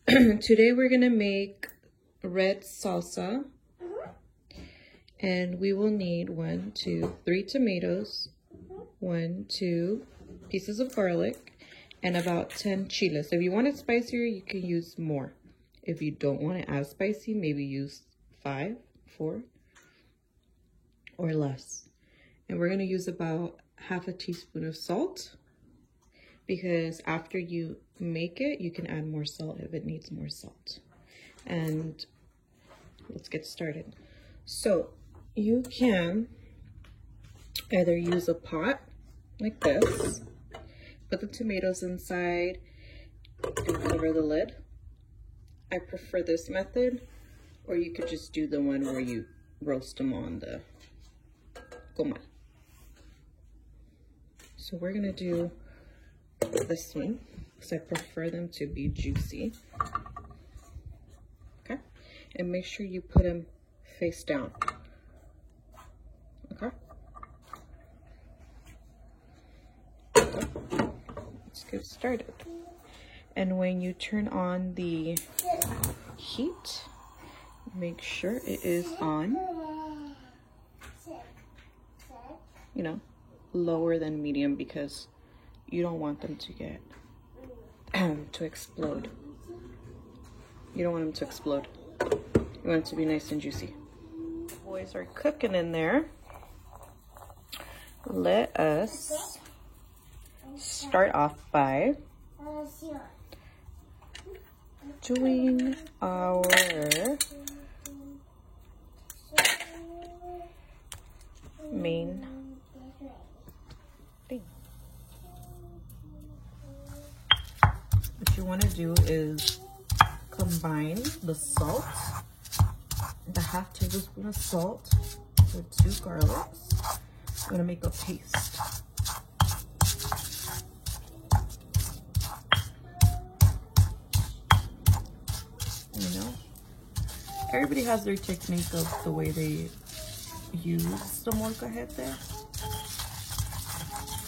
Today we're gonna make red salsa, and we will need 3 tomatoes, 2 pieces of garlic, and about 10 chiles. If you want it spicier, you can use more. If you don't want it as spicy, maybe use 5, 4, or less. And we're gonna use about half a teaspoon of salt, because after you make it, you can add more salt if it needs more salt. And let's get started. So you can either use a pot like this, put the tomatoes inside, and cover the lid. I prefer this method, or you could just do the one where you roast them on the comal. So we're gonna do this one because I prefer them to be juicy. Okay, and make sure you put them face down. Okay, let's get started. And when you turn on the heat, make sure it is on, you know, lower than medium, because you don't want them to get to explode. You don't want them to explode. You want it to be nice and juicy. Boys are cooking in there. Let us start off by doing our main thing. What you want to do is combine the salt, the half tablespoon of salt with 2 garlics. I'm going to make a paste. You know, everybody has their technique of the way they use the molcajete.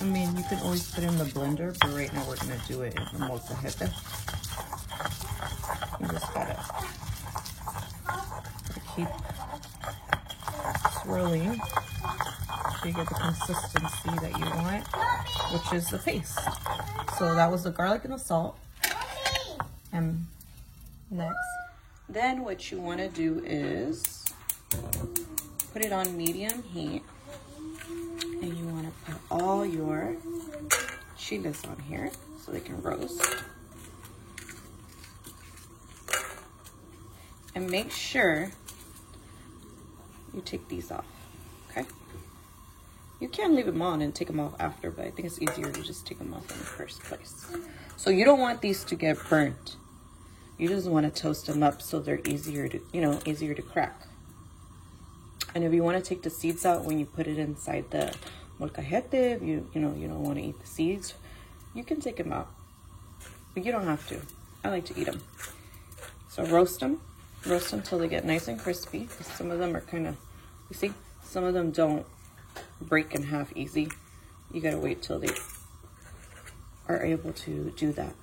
I mean, you can always put it in the blender, but right now we're gonna do it in the molcajete. You just gotta keep swirling so you get the consistency that you want, which is the paste. So that was the garlic and the salt. And next, then what you want to do is put it on medium heat, and you want to put all your chiles on here so they can roast. And make sure you take these off, okay? You can leave them on and take them off after, but I think it's easier to just take them off in the first place. So you don't want these to get burnt. You just want to toast them up so they're easier to, easier to crack. And if you want to take the seeds out when you put it inside the molcajete, if you don't want to eat the seeds, you can take them out, but you don't have to. I like to eat them. So roast them till they get nice and crispy. Some of them are kind of, you see, some of them don't break in half easy. You gotta wait till they are able to do that,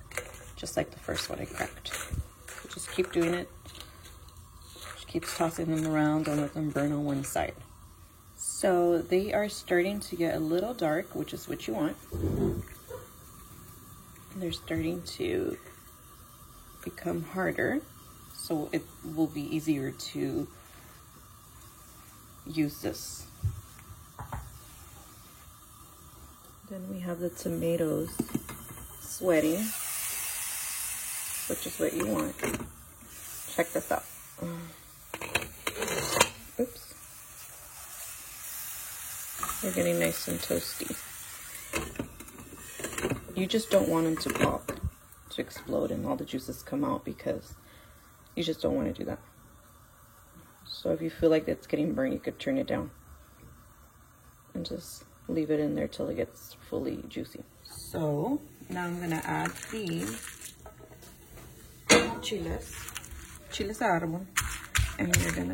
just like the first one I cracked. So just keep doing it. Just keep tossing them around. Don't let them burn on one side. So they are starting to get a little dark, which is what you want. They're starting to become harder, so it will be easier to use this. Then we have the tomatoes sweating, which is what you want. Check this out. Oops. They're getting nice and toasty. You just don't want them to pop, to explode and all the juices come out, because you just don't want to do that. So if you feel like it's getting burnt, you could turn it down and just leave it in there till it gets fully juicy. So now I'm gonna add the chiles árbol, and you're gonna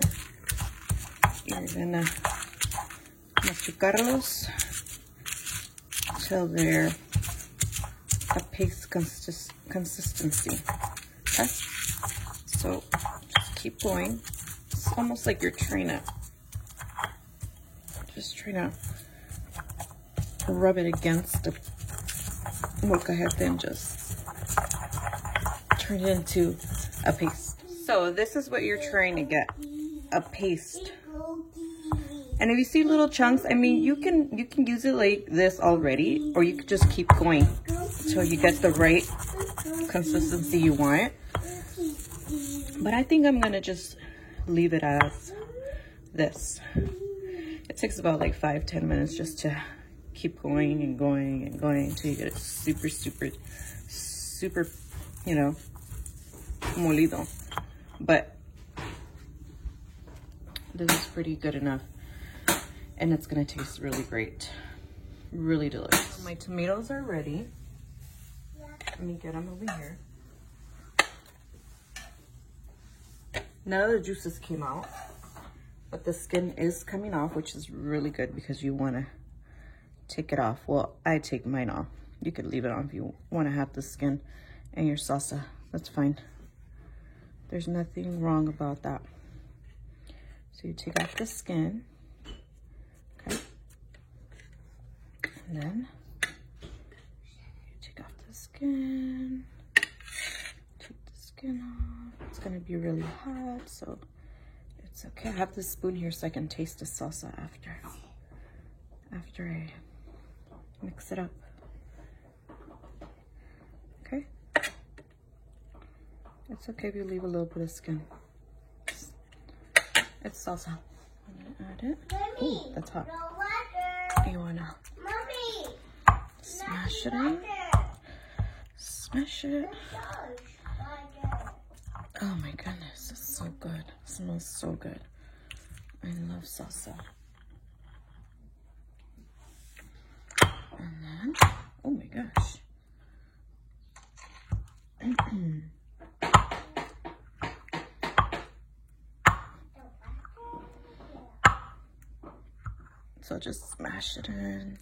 machucarlos till they're a paste consistency. Okay, so just keep going. It's almost like you're trying to rub it against the molcajete and just turn it into a paste. So this is what you're trying to get, a paste. And if you see little chunks, I mean, you can use it like this already, or you could just keep going until you get the right consistency you want. But I think I'm gonna just leave it as this. It takes about like 5-10 minutes just to keep going and going and going until you get it super, you know, molido. But this is pretty good enough, and it's gonna taste really great, really delicious. My tomatoes are ready. Let me get them over here. None of the juices came out, but the skin is coming off, which is really good because you want to take it off. Well, I take mine off. You could leave it on if you want to have the skin and your salsa. That's fine. There's nothing wrong about that. So you take off the skin, okay? And then you take off the skin. Take the skin off. It's gonna be really hot, so it's okay. I have this spoon here so I can taste the salsa after I mix it up. Okay? It's okay if you leave a little bit of skin. It's salsa. I'm gonna add it. Ooh, that's hot. You wanna smash it in? Smash it. Oh my goodness, it's so good. It smells so good. I love salsa. And then, oh my gosh. So just smash it in.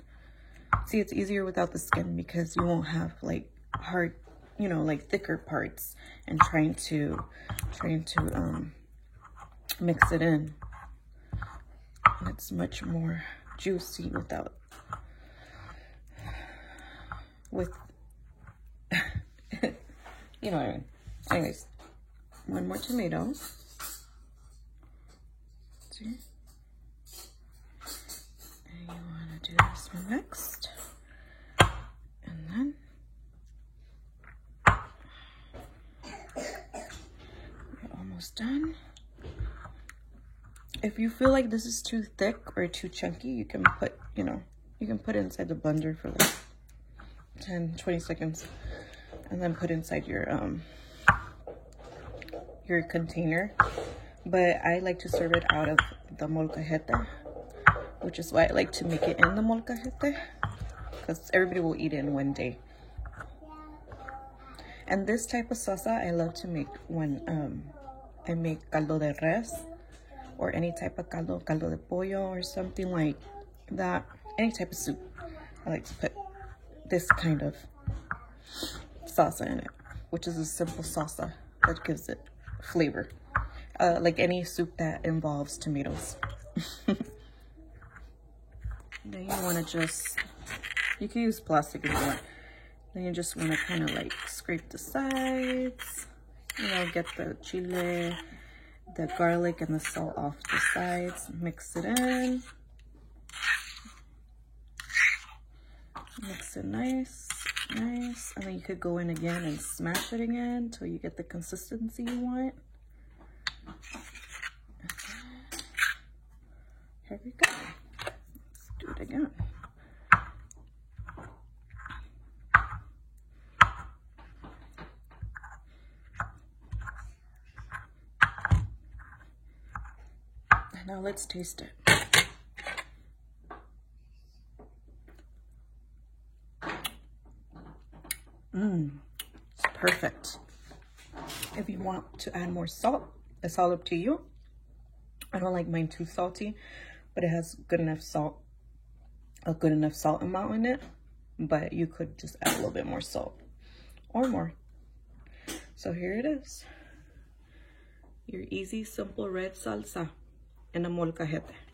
See, it's easier without the skin because you won't have like hard, you know, like thicker parts and trying to mix it in. And it's much more juicy without, you know what I mean. Anyways, one more tomato. See? And you want to do this one next. And then we're almost done. If you feel like this is too thick or too chunky, you can put, you know, you can put it inside the blender for like 10-20 seconds and then put inside your container. But I like to serve it out of the molcajete, which is why I like to make it in the molcajete, because everybody will eat it in one day. And this type of salsa I love to make when I make caldo de res, or any type of caldo de pollo or something like that, any type of soup. I like to put this kind of salsa in it, which is a simple salsa that gives it flavor, like any soup that involves tomatoes. Then you want to just, you can use plastic if you want. Then you just want to kind of like scrape the sides, you know, get the chile, the garlic and the salt off the sides, mix it in, mix it nice, and then you could go in again and smash it again until you get the consistency you want. Here we go. Let's do it again. Now let's taste it. It's perfect. If you want to add more salt, it's all up to you. I don't like mine too salty, but it has good enough salt, a good enough salt amount in it. But you could just add a little bit more salt or more. So here it is. Your easy, simple red salsa in a molcajete.